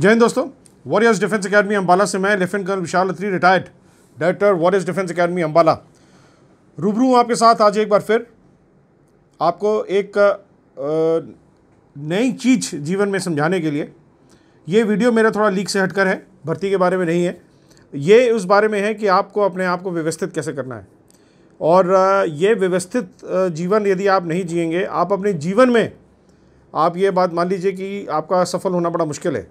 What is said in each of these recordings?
जय हिंद दोस्तों, warriors defence academy Ambala से मैं lieutenant colonel Vishal Atri, retired director warriors defence academy Ambala, रूबरू हूँ आपके साथ आज एक बार फिर आपको एक नई चीज़ जीवन में समझाने के लिए। ये वीडियो मेरा थोड़ा लीक से हटकर है, भर्ती के बारे में नहीं है। ये उस बारे में है कि आपको अपने आप को व्यवस्थित कैसे करना है। और ये व्यवस्थित जीवन यदि आप नहीं जिएंगे, आप अपने जीवन में आप ये बात मान लीजिए कि आपका सफल होना बड़ा मुश्किल है।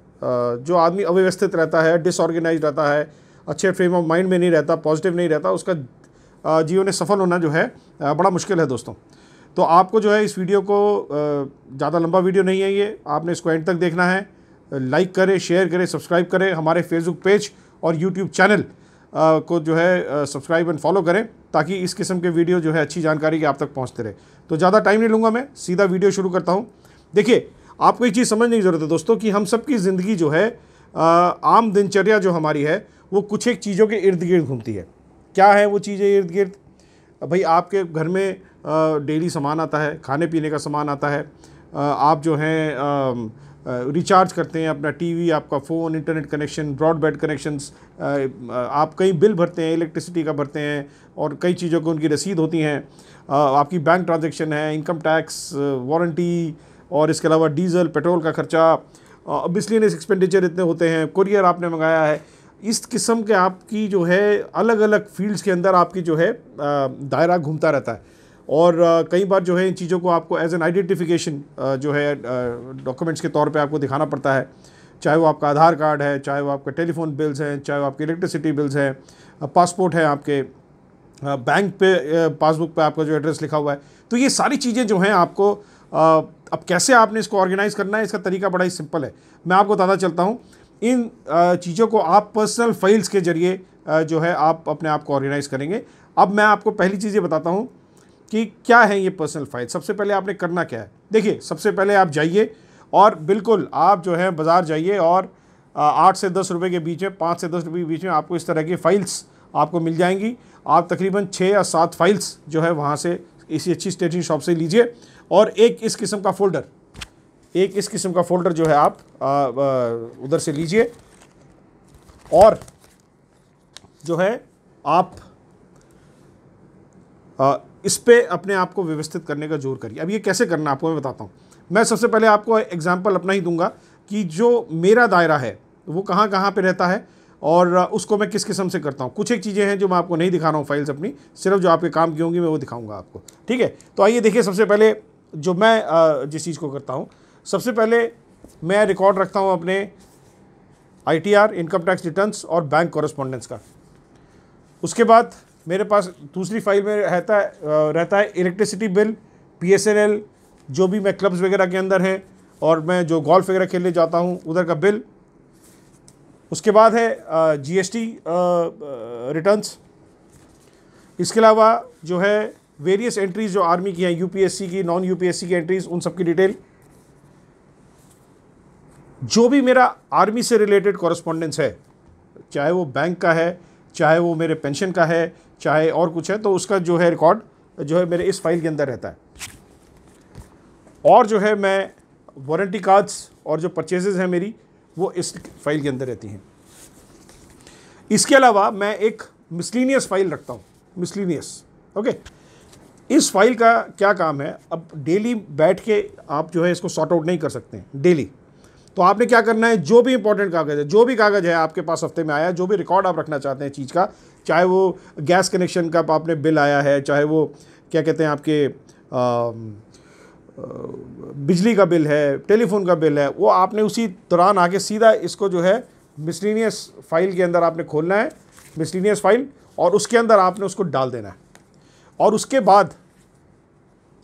जो आदमी अव्यवस्थित रहता है, डिसऑर्गेनाइज रहता है, अच्छे फ्रेम ऑफ माइंड में नहीं रहता, पॉजिटिव नहीं रहता, उसका जीवन में सफल होना जो है बड़ा मुश्किल है दोस्तों। तो आपको जो है इस वीडियो को, ज़्यादा लंबा वीडियो नहीं है ये, आपने इसको एंड तक देखना है। लाइक करें, शेयर करें, सब्सक्राइब करें, हमारे फेसबुक पेज और यूट्यूब चैनल को जो है सब्सक्राइब एंड फॉलो करें, ताकि इस किस्म के वीडियो जो है अच्छी जानकारी के आप तक पहुँचते रहे। तो ज़्यादा टाइम नहीं लूँगा, मैं सीधा वीडियो शुरू करता हूँ। देखिए, आपको एक चीज़ समझने की ज़रूरत है दोस्तों कि हम सबकी ज़िंदगी जो है, आम दिनचर्या जो हमारी है, वो कुछ एक चीज़ों के इर्द गिर्द घूमती है। क्या है वो चीज़ें इर्द गिर्द? भाई, आपके घर में डेली सामान आता है, खाने पीने का सामान आता है, आप जो हैं रिचार्ज करते हैं अपना टीवी, आपका phone, internet connection, broadband connections, आप कई बिल भरते हैं, इलेक्ट्रिसिटी का भरते हैं, और कई चीज़ों को उनकी रसीद होती हैं, आपकी बैंक ट्रांजैक्शन है, इनकम टैक्स, वारंटी, और इसके अलावा डीजल पेट्रोल का खर्चा, मिसलेनियस एक्सपेंडिचर इतने होते हैं, कुरियर आपने मंगाया है। इस किस्म के आपकी जो है अलग अलग फील्ड्स के अंदर आपकी जो है दायरा घूमता रहता है। और कई बार जो है इन चीज़ों को आपको एज एन आइडेंटिफिकेशन जो है डॉक्यूमेंट्स के तौर पे आपको दिखाना पड़ता है। चाहे वो आपका आधार कार्ड है, चाहे वो आपका टेलीफोन बिल्स हैं, चाहे वो आपके इलेक्ट्रिसिटी बिल्स हैं, पासपोर्ट है, आपके बैंक पे पासबुक पे आपका जो एड्रेस लिखा हुआ है। तो ये सारी चीज़ें जो हैं आपको अब कैसे आपने इसको ऑर्गेनाइज़ करना है, इसका तरीका बड़ा ही सिंपल है। मैं आपको बताता चलता हूँ। इन चीज़ों को आप पर्सनल फाइल्स के ज़रिए जो है आप अपने आप को ऑर्गेनाइज़ करेंगे। अब मैं आपको पहली चीज़ ये बताता हूँ कि क्या है ये पर्सनल फाइल। सबसे पहले आपने करना क्या है। देखिए, सबसे पहले आप जाइए और बिल्कुल आप जो है बाज़ार जाइए और 8 से 10 रुपये के बीच में, 5 से 10 रुपये के बीच में आपको इस तरह की फ़ाइल्स आपको मिल जाएंगी। आप तकरीबन 6 या 7 फाइल्स जो है वहाँ से, इसी अच्छी स्टेशनरी शॉप से लीजिए, और एक इस किस्म का फ़ोल्डर जो है आप उधर से लीजिए, और जो है आप इस पे अपने आप को व्यवस्थित करने का जोर करिए। अब ये कैसे करना आपको मैं बताता हूँ। मैं सबसे पहले आपको एग्जांपल अपना ही दूंगा कि जो मेरा दायरा है वो कहाँ कहाँ पे रहता है, और उसको मैं किस किस्म से करता हूँ। कुछ एक चीज़ें हैं जो मैं आपको नहीं दिखा रहा हूँ फाइल्स अपनी, सिर्फ जो आपके काम की होंगी मैं वो दिखाऊंगा आपको, ठीक है। तो आइए देखिए, सबसे पहले जो मैं जिस चीज़ को करता हूँ, सबसे पहले मैं रिकॉर्ड रखता हूँ अपने ITR, इनकम टैक्स रिटर्न्स और बैंक कॉरेस्पॉन्डेंस का। उसके बाद मेरे पास दूसरी फाइल में रहता है इलेक्ट्रिसिटी बिल, PSNL, जो भी मैं क्लब्स वगैरह के अंदर हैं और मैं जो गोल्फ वगैरह खेलने जाता हूँ उधर का बिल। उसके बाद है GST रिटर्न्स। इसके अलावा जो है वेरियस एंट्रीज़ जो आर्मी की हैं, UPSC की, नॉन UPSC की एंट्रीज़, उन सब की डिटेल। जो भी मेरा आर्मी से रिलेटेड कॉरेस्पॉन्डेंस है, चाहे वो बैंक का है, चाहे वो मेरे पेंशन का है, चाहे और कुछ है, तो उसका जो है रिकॉर्ड जो है मेरे इस फाइल के अंदर रहता है। और जो है मैं वारंटी कार्ड्स और जो परचेजेस हैं मेरी, वो इस फाइल के अंदर रहती हैं। इसके अलावा मैं एक मिसलीनियस फाइल रखता हूँ, मिसलीनियस, ओके। इस फाइल का क्या काम है, अब डेली बैठ के आप जो है इसको सॉर्ट आउट नहीं कर सकते हैं डेली। तो आपने क्या करना है, जो भी इंपॉर्टेंट कागज़ है, जो भी कागज़ है आपके पास हफ्ते में आया, जो भी रिकॉर्ड आप रखना चाहते हैं चीज़ का, चाहे वो गैस कनेक्शन का आपने बिल आया है, चाहे वो क्या कहते हैं आपके बिजली का बिल है, टेलीफोन का बिल है, वो आपने उसी दौरान आके सीधा इसको जो है मिसलीनियस फाइल के अंदर आपने खोलना है, मिसलीनियस फाइल, और उसके अंदर आपने उसको डाल देना है। और उसके बाद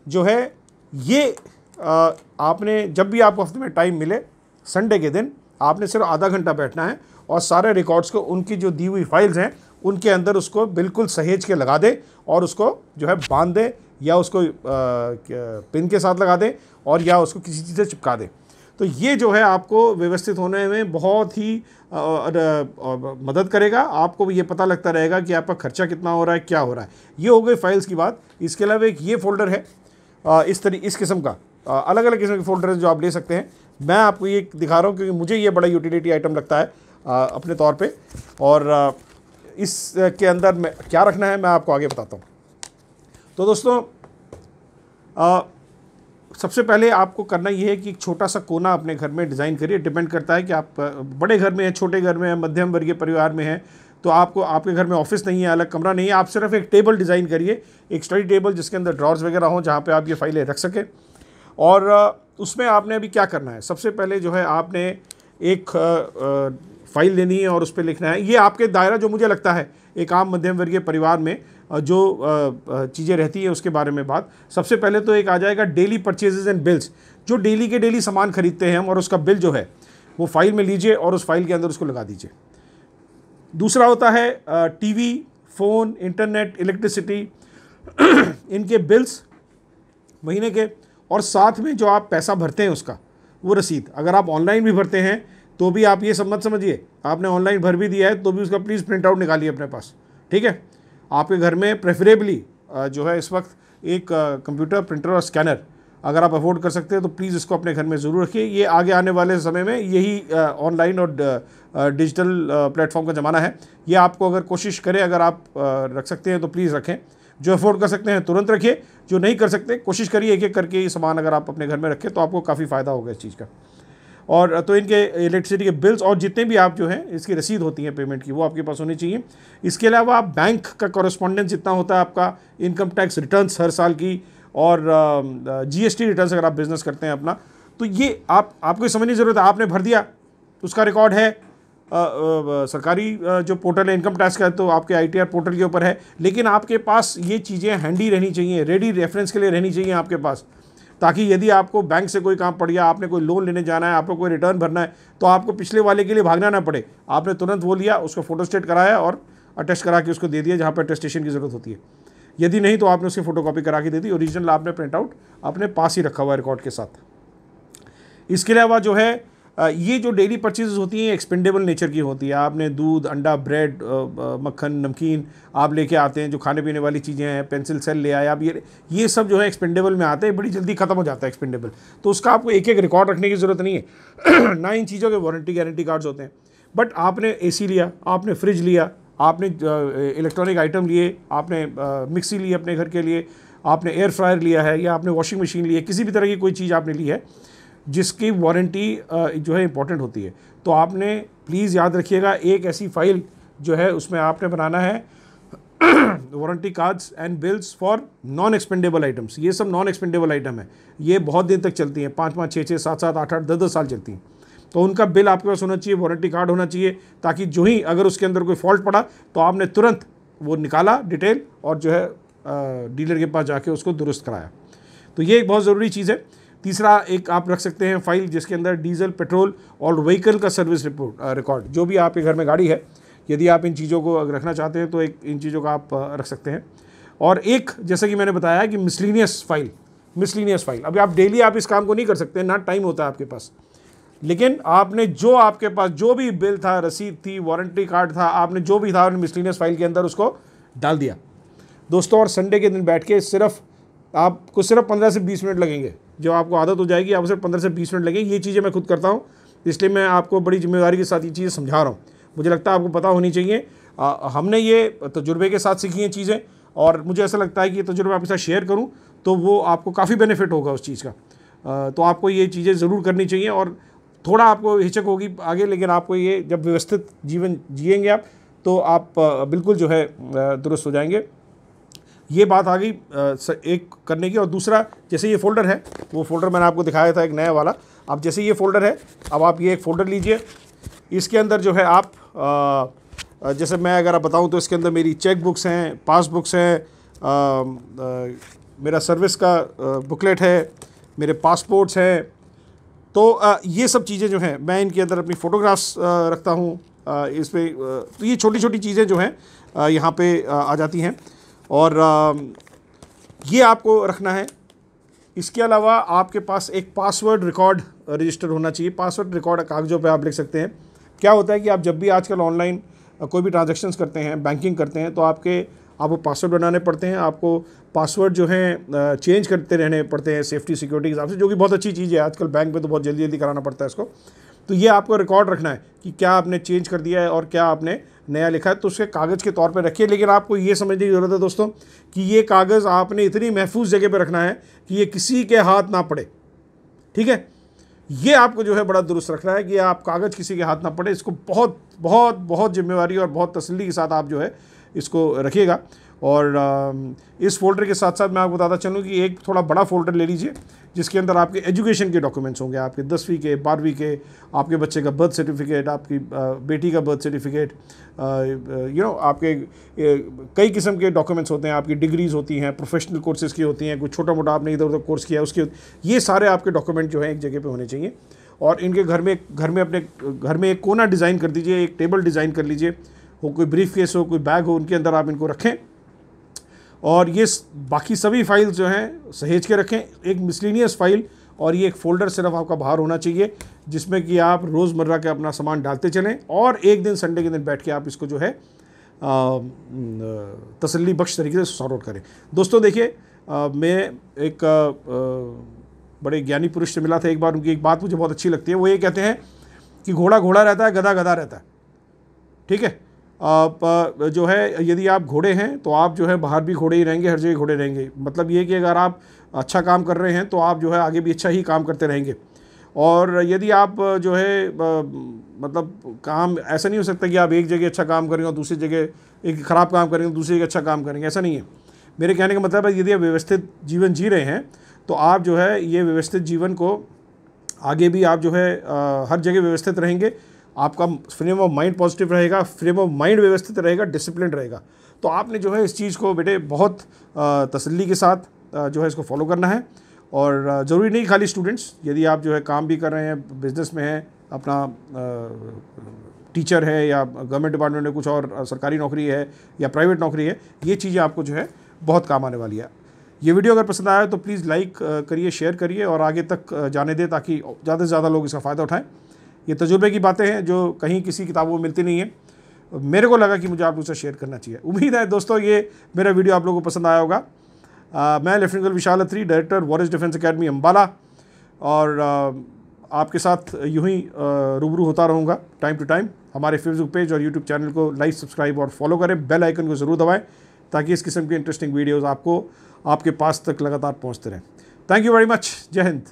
जो है ये आपने जब भी आपको हफ्ते में टाइम मिले, संडे के दिन आपने सिर्फ आधा घंटा बैठना है और सारे रिकॉर्ड्स को, उनकी जो दी हुई फाइल्स हैं उनके अंदर उसको बिल्कुल सहेज के लगा दे, और उसको जो है बांध दे, या उसको पिन के साथ लगा दे, और या उसको किसी चीज़ से चिपका दे। तो ये जो है आपको व्यवस्थित होने में बहुत ही मदद करेगा। आपको ये पता लगता रहेगा कि आपका खर्चा कितना हो रहा है, क्या हो रहा है। ये हो गई फाइल्स की बात। इसके अलावा एक ये फ़ोल्डर है इस किस्म का, अलग अलग किस्म के फ़ोल्डर जो आप ले सकते हैं। मैं आपको ये दिखा रहा हूँ क्योंकि मुझे ये बड़ा यूटिलिटी आइटम लगता है अपने तौर पे। और इसके अंदर मैं क्या रखना है मैं आपको आगे बताता हूँ। तो दोस्तों सबसे पहले आपको करना ये है कि एक छोटा सा कोना अपने घर में डिज़ाइन करिए। डिपेंड करता है कि आप बड़े घर में हैं, छोटे घर में हैं, मध्यम वर्गीय परिवार में हैं, तो आपको आपके घर में ऑफिस नहीं है, अलग कमरा नहीं है, आप सिर्फ एक टेबल डिज़ाइन करिए, एक स्टडी टेबल जिसके अंदर ड्रॉर्स वगैरह हों जहाँ पे आप ये फाइलें रख सकें। और उसमें आपने अभी क्या करना है, सबसे पहले जो है आपने एक फाइल लेनी है और उस पर लिखना है। ये आपके दायरा जो मुझे लगता है एक आम मध्यम वर्गीय परिवार में जो चीज़ें रहती हैं उसके बारे में बात। सबसे पहले तो एक आ जाएगा डेली परचेजेज एंड बिल्स, जो डेली के डेली सामान खरीदते हैं हम, और उसका बिल जो है वो फाइल में लीजिए और उस फाइल के अंदर उसको लगा दीजिए। दूसरा होता है टीवी, फ़ोन, इंटरनेट, इलेक्ट्रिसिटी, इनके बिल्स महीने के, और साथ में जो आप पैसा भरते हैं उसका वो रसीद। अगर आप ऑनलाइन भी भरते हैं तो भी आप ये सब मत समझिए आपने ऑनलाइन भर भी दिया है तो भी उसका प्लीज़ प्रिंट आउट निकालिए अपने पास, ठीक है। आपके घर में प्रेफरेबली जो है इस वक्त एक कंप्यूटर, प्रिंटर और स्कैनर अगर आप अफोर्ड कर सकते हैं तो प्लीज़ इसको अपने घर में ज़रूर रखिए। ये आगे आने वाले समय में यही ऑनलाइन और डिजिटल प्लेटफॉर्म का ज़माना है। ये आपको अगर कोशिश करें, अगर आप रख सकते हैं तो प्लीज़ रखें। जो अफोर्ड कर सकते हैं तुरंत रखिए, जो नहीं कर सकते कोशिश करिए एक एक करके ये सामान अगर आप अपने घर में रखें तो आपको काफ़ी फ़ायदा होगा इस चीज़ का। और तो इनके इलेक्ट्रिसिटी के बिल्स और जितने भी आप जो हैं इसकी रसीद होती हैं पेमेंट की, वो आपके पास होनी चाहिए। इसके अलावा बैंक का कॉरेस्पॉन्डेंस जितना होता है आपका, इनकम टैक्स रिटर्न्स हर साल की, और जीएसटी रिटर्न्स अगर आप बिज़नेस करते हैं अपना, तो ये आपको समझने की ज़रूरत है। आपने भर दिया, उसका रिकॉर्ड है सरकारी जो पोर्टल है इनकम टैक्स का, तो आपके आईटीआर पोर्टल के ऊपर है। लेकिन आपके पास ये चीज़ें हैंडी रहनी चाहिए, रेडी रेफरेंस के लिए रहनी चाहिए आपके पास, ताकि यदि आपको बैंक से कोई काम पड़ गया, आपने कोई लोन लेने जाना है, आपको कोई रिटर्न भरना है, तो आपको पिछले वाले के लिए भागना ना पड़े। आपने तुरंत वो लिया, उसको फोटोस्टेट कराया और अटेस्ट करा के उसको दे दिया जहाँ पर अटेस्टेशन की ज़रूरत होती है। यदि नहीं तो आपने उसकी फ़ोटोकॉपी करा के दे दी, ओरिजिनल आपने प्रिंट आउट अपने पास ही रखा हुआ है रिकॉर्ड के साथ। इसके अलावा जो है ये जो डेली परचेज़ होती हैं एक्सपेंडेबल नेचर की होती है। आपने दूध, अंडा, ब्रेड, मक्खन, नमकीन आप लेके आते हैं, जो खाने पीने वाली चीज़ें हैं, पेंसिल सेल ले आए आप, ये सब जो है एक्सपेंडेबल में आते हैं, बड़ी जल्दी ख़त्म हो जाता है एक्सपेंडेबल, तो उसका आपको एक एक रिकॉर्ड रखने की ज़रूरत नहीं है। ना इन चीज़ों के वारंटी गारंटी कार्ड्स होते हैं। बट आपने एसी लिया, आपने फ्रिज लिया, आपने इलेक्ट्रॉनिक आइटम लिए, आपने मिक्सी ली अपने घर के लिए, आपने एयर फ्रायर लिया है, या आपने वॉशिंग मशीन ली है, किसी भी तरह की कोई चीज़ आपने ली है जिसकी वारंटी जो है इंपॉर्टेंट होती है, तो आपने प्लीज़ याद रखिएगा एक ऐसी फाइल जो है उसमें आपने बनाना है warranty cards and bills for non expendable items. ये सब नॉन एक्सपेंडेबल आइटम है, ये बहुत दिन तक चलती हैं, 5-5, 6-6, 7-7, 8-8, 10-10 साल चलती हैं। तो उनका बिल आपके पास होना चाहिए, वारंटी कार्ड होना चाहिए, ताकि जो ही अगर उसके अंदर कोई फॉल्ट पड़ा तो आपने तुरंत वो निकाला डिटेल और जो है डीलर के पास जाके उसको दुरुस्त कराया। तो ये एक बहुत ज़रूरी चीज़ है। तीसरा एक आप रख सकते हैं फाइल जिसके अंदर डीजल, पेट्रोल और व्हीकल का सर्विस रिकॉर्ड, जो भी आपके घर में गाड़ी है, यदि आप इन चीज़ों को रखना चाहते हैं तो एक इन चीज़ों का आप रख सकते हैं। और एक जैसा कि मैंने बताया कि मिसलिनियस फाइल, अभी आप डेली आप इस काम को नहीं कर सकते, ना टाइम होता है आपके पास, लेकिन आपने जो आपके पास जो भी बिल था, रसीद थी, वारंटी कार्ड था, आपने जो भी था आपने मिसलिनियस फाइल के अंदर उसको डाल दिया दोस्तों। और संडे के दिन बैठ के आपको सिर्फ 15 से 20 मिनट लगेंगे, जब आपको आदत हो जाएगी आपको सिर्फ 15 से 20 मिनट लगेंगे। ये चीज़ें मैं खुद करता हूँ, इसलिए मैं आपको बड़ी जिम्मेदारी के साथ ये चीज़ें समझा रहा हूँ, मुझे लगता है आपको पता होनी चाहिए। हमने ये तजुर्बे के साथ सीखी हैं चीज़ें, और मुझे ऐसा लगता है कि ये तजुर्बा आपके साथ शेयर करूँ तो वो आपको काफ़ी बेनिफिट होगा उस चीज़ का। तो आपको ये चीज़ें ज़रूर करनी चाहिए, और थोड़ा आपको हिचक होगी आगे, लेकिन आपको ये जब व्यवस्थित जीवन जिएंगे आप तो आप बिल्कुल जो है दुरुस्त हो जाएंगे। ये बात आ गई एक करने की। और दूसरा, जैसे ये फ़ोल्डर है, वो फ़ोल्डर मैंने आपको दिखाया था एक नया वाला, अब जैसे ये फ़ोल्डर है, अब आप ये एक फ़ोल्डर लीजिए, इसके अंदर जो है आप जैसे मैं अगर आप बताऊं तो इसके अंदर मेरी चेक बुक्स हैं, पासबुक्स हैं, मेरा सर्विस का बुकलेट है, मेरे पासपोर्ट्स हैं, तो ये सब चीज़ें जो हैं मैं इनके अंदर अपनी फ़ोटोग्राफ्स रखता हूँ इस पर। तो ये छोटी छोटी चीज़ें जो हैं यहाँ पे आ जाती हैं, और ये आपको रखना है। इसके अलावा आपके पास एक पासवर्ड रिकॉर्ड रजिस्टर होना चाहिए। पासवर्ड रिकॉर्ड कागज़ों पे आप लिख सकते हैं। क्या होता है कि आप जब भी आजकल ऑनलाइन कोई भी ट्रांजैक्शंस करते हैं, बैंकिंग करते हैं, तो आपके आपको पासवर्ड बनाने पड़ते हैं, आपको पासवर्ड जो है चेंज करते रहने पड़ते हैं सेफ्टी सिक्योरिटी के हिसाब से, जो कि बहुत अच्छी चीज़ है। आजकल बैंक में तो बहुत जल्दी जल्दी कराना पड़ता है इसको। तो ये आपको रिकॉर्ड रखना है कि क्या आपने चेंज कर दिया है और क्या आपने नया लिखा है, तो उसके कागज़ के तौर पे रखिए। लेकिन आपको ये समझने की ज़रूरत है दोस्तों कि ये कागज़ आपने इतनी महफूज जगह पे रखना है कि ये किसी के हाथ ना पड़े, ठीक है। ये आपको जो है बड़ा दुरुस्त रखना है कि आप कागज़ किसी के हाथ ना पड़े। इसको बहुत बहुत बहुत जिम्मेवारी और बहुत तसल्ली के साथ आप जो है इसको रखिएगा। और इस फोल्डर के साथ साथ मैं आपको बताता चलूँ कि एक थोड़ा बड़ा फोल्डर ले लीजिए जिसके अंदर आपके एजुकेशन के डॉक्यूमेंट्स होंगे, आपके 10वीं के, 12वीं के, आपके बच्चे का बर्थ सर्टिफिकेट, आपकी बेटी का बर्थ सर्टिफिकेट, आपके कई किस्म के डॉक्यूमेंट्स होते हैं, आपकी डिग्रीज़ होती हैं, प्रोफेशनल कोर्सेज़ की होती हैं, कुछ छोटा मोटा आपने इधर उधर कोर्स किया उसके, ये सारे आपके डॉक्यूमेंट जो है एक जगह पे होने चाहिए। और इनके घर में अपने घर में एक कोना डिज़ाइन कर दीजिए, एक टेबल डिज़ाइन कर लीजिए, हो कोई ब्रीफ केस हो, कोई बैग हो, उनके अंदर आप इनको रखें। और ये बाकी सभी फाइल्स जो हैं सहेज के रखें, एक मिसलिनियस फाइल और ये एक फ़ोल्डर सिर्फ आपका बाहर होना चाहिए जिसमें कि आप रोज़मर्रा के अपना सामान डालते चलें। और एक दिन संडे के दिन बैठ के आप इसको जो है तसल्ली बख्श तरीके से सॉर्ट आउट करें। दोस्तों देखिए, मैं एक बड़े ज्ञानी पुरुष से मिला था एक बार, उनकी एक बात मुझे बहुत अच्छी लगती है। वो ये कहते हैं कि घोड़ा घोड़ा रहता है, गधा गधा रहता है, ठीक है। जो है यदि आप घोड़े हैं तो आप जो है बाहर भी घोड़े ही रहेंगे, हर जगह घोड़े रहेंगे। मतलब ये कि अगर आप अच्छा काम कर रहे हैं तो आप जो है आगे भी अच्छा ही काम करते रहेंगे। और यदि आप जो है मतलब काम ऐसा नहीं हो सकता कि आप एक जगह अच्छा काम करेंगे और दूसरी जगह एक ख़राब काम करेंगे, दूसरी जगह अच्छा काम करेंगे, ऐसा नहीं है। मेरे कहने का मतलब है यदि आप व्यवस्थित जीवन जी रहे हैं तो आप जो है ये व्यवस्थित जीवन को आगे भी आप जो है हर जगह व्यवस्थित रहेंगे। आपका फ्रेम ऑफ माइंड पॉजिटिव रहेगा, फ्रेम ऑफ माइंड व्यवस्थित रहेगा, डिसिप्लिन रहेगा। तो आपने जो है इस चीज़ को बेटे बहुत तसल्ली के साथ जो है इसको फॉलो करना है। और ज़रूरी नहीं खाली स्टूडेंट्स, यदि आप जो है काम भी कर रहे हैं, बिज़नेस में हैं, अपना टीचर है या गवर्नमेंट डिपार्टमेंट में कुछ और सरकारी नौकरी है या प्राइवेट नौकरी है, ये चीज़ें आपको जो है बहुत काम आने वाली है। ये वीडियो अगर पसंद आया तो प्लीज़ लाइक करिए, शेयर करिए और आगे तक जाने दें ताकि ज़्यादा से ज़्यादा लोग इसका फ़ायदा उठाएं। ये तजुर्बे की बातें हैं जो कहीं किसी किताबों में मिलती नहीं है। मेरे को लगा कि मुझे आप लोगों से शेयर करना चाहिए। उम्मीद है दोस्तों ये मेरा वीडियो आप लोगों को पसंद आया होगा। मैं लेफ्टिनेंट विशाल अत्री, director Boris defence academy Ambala, और आपके साथ यूँ ही रूबरू होता रहूँगा टाइम टू टाइम। हमारे फेसबुक पेज और यूट्यूब चैनल को लाइक, सब्सक्राइब और फॉलो करें। बेल आइकन को ज़रूर दबाएं ताकि इस किस्म के इंटरेस्टिंग वीडियोज़ आपको आपके पास तक लगातार पहुँचते रहें। Thank you very much. जय हिंद।